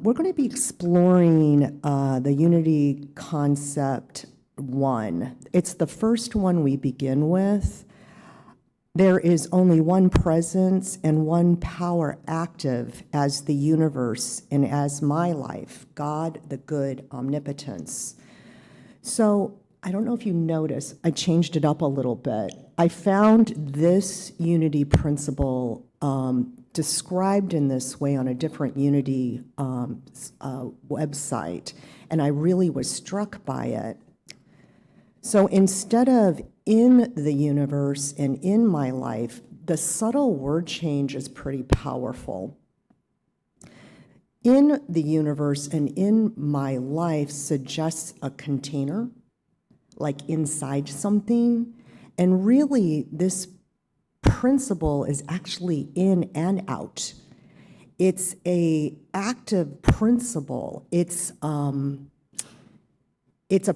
We're going to be exploring the Unity Concept 1. It's the first one we begin with. There is only one presence and one power active as the universe and as my life, God, the Good Omnipotence. So I don't know if you noticed, I changed it up a little bit. I found this Unity principle described in this way on a different Unity website, and I really was struck by it. So instead of in the universe and in my life, the subtle word change is pretty powerful. In the universe and in my life suggests a container, like inside something, and really this principle is actually in and out. It's a active principle. It's a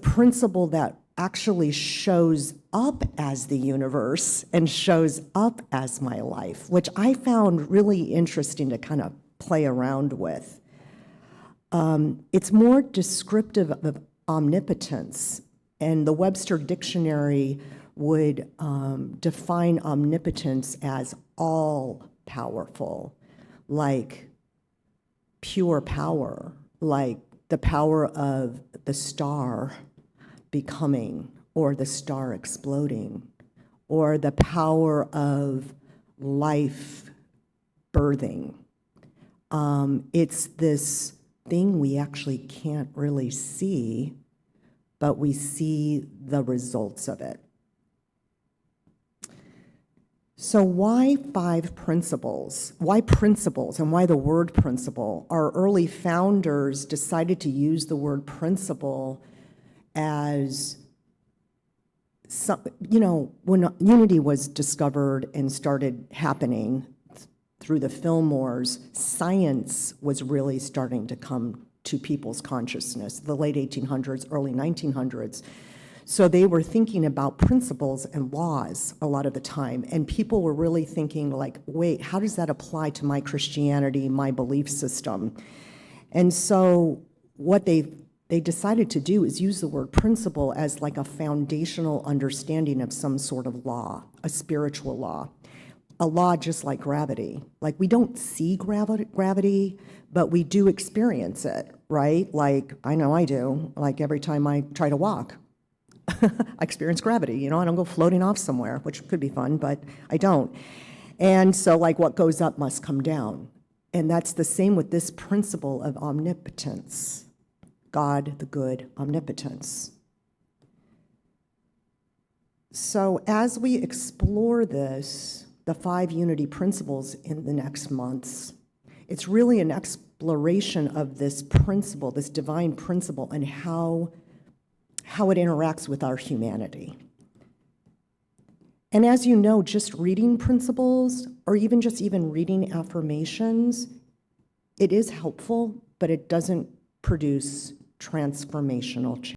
principle that actually shows up as the universe and shows up as my life, which I found really interesting to kind of play around with. It's more descriptive of omnipotence, and the Webster Dictionary would define omnipotence as all-powerful, like pure power, like the power of the star becoming, or the star exploding, or the power of life birthing. It's this thing we actually can't really see, but we see the results of it. So why 5 principles? Why principles, and why the word principle? Our early founders decided to use the word principle as some, when Unity was discovered and started happening through the Fillmores, science was really starting to come to people's consciousness, the late 1800s, early 1900s. So they were thinking about principles and laws a lot of the time, and people were really thinking like, wait, how does that apply to my Christianity, my belief system? And so what they decided to do is use the word principle as like a foundational understanding of some sort of law, a spiritual law. A law just like gravity. Like we don't see gravity, but we do experience it, right? Like, I know I do. Like every time I try to walk, I experience gravity, I don't go floating off somewhere, which could be fun, but I don't. And so like what goes up must come down. And that's the same with this principle of omnipotence. God, the Good Omnipotence. So as we explore this, the 5 Unity principles in the next months, it's really an exploration of this principle, this divine principle, and how it interacts with our humanity. And as you know, just reading principles, or even reading affirmations, it is helpful, but it doesn't produce transformational change.